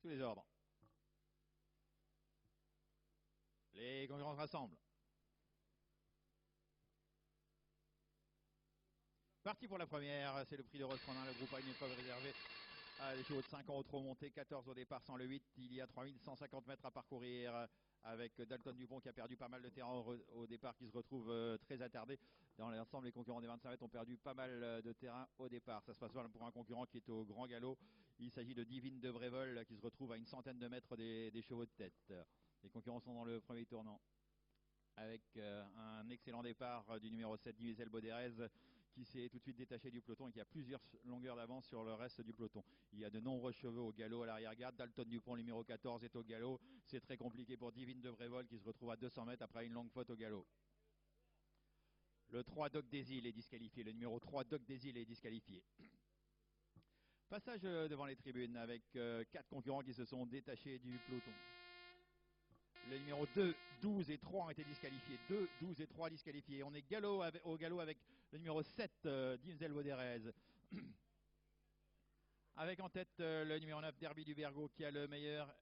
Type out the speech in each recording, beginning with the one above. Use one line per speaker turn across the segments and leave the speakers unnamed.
Sous les ordres. Les concurrents se rassemblent. Parti pour la première, c'est le prix de Rostronin, le groupe a une épreuve réservée à des chevaux de 5 ans au trop monté, 14 au départ sans le 8, il y a 3150 mètres à parcourir avec Dalton Dupont qui a perdu pas mal de terrain au départ, qui se retrouve très attardé. Dans l'ensemble, les concurrents des 25 mètres ont perdu pas mal de terrain au départ. Ça se passe pour un concurrent qui est au grand galop. Il s'agit de Divine de Brévol qui se retrouve à une centaine de mètres des chevaux de tête. Les concurrents sont dans le premier tournant, avec un excellent départ du numéro 7, Dimisel Bauderez, qui s'est tout de suite détaché du peloton et qui a plusieurs longueurs d'avance sur le reste du peloton. Il y a de nombreux chevaux au galop à l'arrière-garde. Dalton Dupont, numéro 14, est au galop. C'est très compliqué pour Divine de Brévol qui se retrouve à 200 mètres après une longue faute au galop. Le 3, Doc Desil est disqualifié. Le numéro 3, Doc Desil est disqualifié. Passage devant les tribunes avec 4 concurrents qui se sont détachés du peloton. Le numéro 2, 12 et 3 ont été disqualifiés. 2, 12 et 3 disqualifiés. On est au galop avec le numéro 7, Dimsel Bauderez. Avec en tête le numéro 9, Derby du Bergo, qui a le meilleur.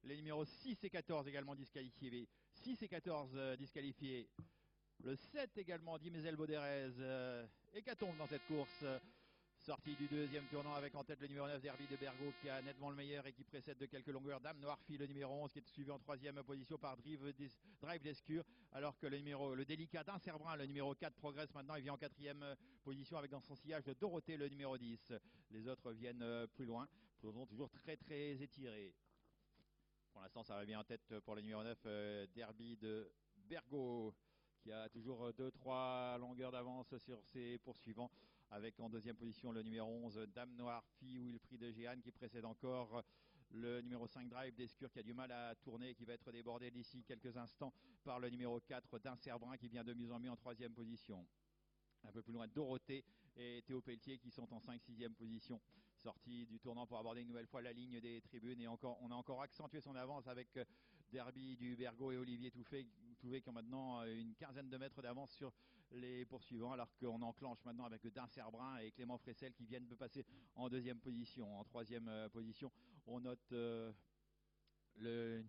Les numéros 6 et 14 également disqualifiés. 6 et 14 disqualifiés. Le 7 également, Dimsel Bauderez. Hécatombe dans cette course. Sortie du deuxième tournant avec en tête le numéro 9, Derby de Bergo, qui a nettement le meilleur et qui précède de quelques longueurs Dame Noirfille, le numéro 11, qui est suivi en troisième position par Drive d'Escure, alors que le délicat d'Incerbrun, le numéro 4, progresse maintenant. Il vient en quatrième position avec dans son sillage de Dorothée, le numéro 10. Les autres viennent plus loin, toujours très très étirés. Pour l'instant, ça revient en tête pour le numéro 9, Derby de Bergo, qui a toujours 2-3 longueurs d'avance sur ses poursuivants, avec en deuxième position le numéro 11, Dame Noire, fille Wilfried de Géane, qui précède encore le numéro 5, Drive d'Escure, qui a du mal à tourner et qui va être débordé d'ici quelques instants par le numéro 4, d'Incerbrun, qui vient de mieux en mieux en troisième position. Un peu plus loin, Dorothée et Théo Pelletier qui sont en 5-6e position. Sorti du tournant pour aborder une nouvelle fois la ligne des tribunes. Et on a encore accentué son avance avec Derby du Bergo et Olivier Touvet qui ont maintenant une quinzaine de mètres d'avance sur les poursuivants. Alors qu'on enclenche maintenant avec Dincerbrun et Clément Fressel qui viennent de passer en deuxième position. En troisième position, on note le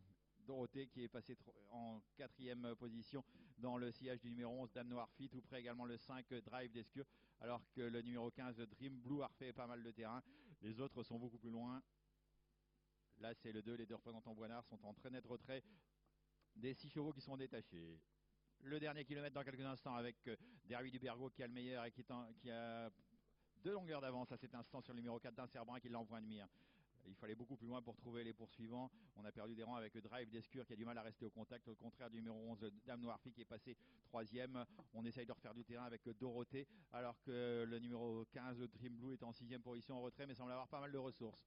Dorothée qui est passé en quatrième position dans le sillage du numéro 11, Dame Noirfille, tout près également le 5, Drive d'Escure, alors que le numéro 15, Dream Blue, a refait pas mal de terrain. Les autres sont beaucoup plus loin. Là, c'est le 2, les deux représentants Boinard sont en très net retrait des 6 chevaux qui sont détachés. Le dernier kilomètre dans quelques instants avec Derby du Bergo qui a le meilleur et qui a 2 longueurs d'avance à cet instant sur le numéro 4 d'Incerbrun qui l'a en point de mire. Il fallait beaucoup plus loin pour trouver les poursuivants. On a perdu des rangs avec le Drive d'Escure qui a du mal à rester au contact, au contraire du numéro 11, Dame Noirfille, qui est passé troisième. On essaye de refaire du terrain avec Dorothée, alors que le numéro 15, Dream Blue, est en 6e position en retrait, mais semble avoir pas mal de ressources.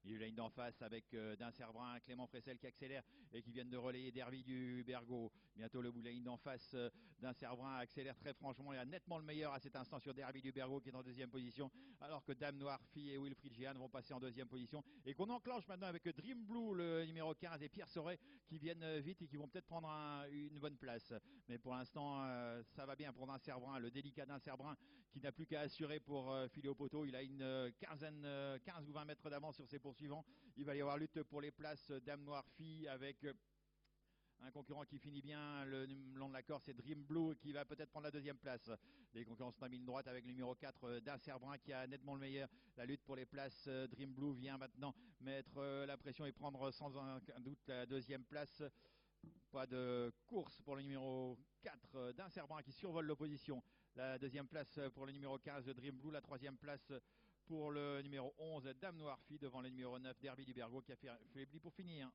Il y a la ligne d'en face avec Dincerbrun, Clément Fressel qui accélère et qui viennent de relayer Derby du Bergo. Bientôt le bout de la ligne d'en face, Dincerbrun accélère très franchement et a nettement le meilleur à cet instant sur Derby du Bergo qui est en 2e position, alors que Dame Noirfille et Wilfried Géane vont passer en 2e position et qu'on enclenche maintenant avec Dream Blue, le numéro 15, et Pierre Soré qui viennent vite et qui vont peut-être prendre une bonne place. Mais pour l'instant, ça va bien pour Dincerbrun, le délicat Dincerbrun qui n'a plus qu'à assurer pour filer au poteau. Il a une 15 ou 20 mètres d'avance sur ses poursuivants. Il va y avoir lutte pour les places Dame Noirfille avec un concurrent qui finit bien le long de la corde, c'est Dream Blue qui va peut-être prendre la 2e place. Les concurrents sont en ligne droite avec le numéro 4 d'Incerbrun qui a nettement le meilleur. La lutte pour les places Dream Blue vient maintenant mettre la pression et prendre sans aucun doute la 2e place. Pas de course pour le numéro 4 d'Incerbrun qui survole l'opposition. La 2e place pour le numéro 15 de Dream Blue. La 3e place pour le numéro 11 Dame Noirfille devant le numéro 9 Derby du Bergo qui a faibli pour finir.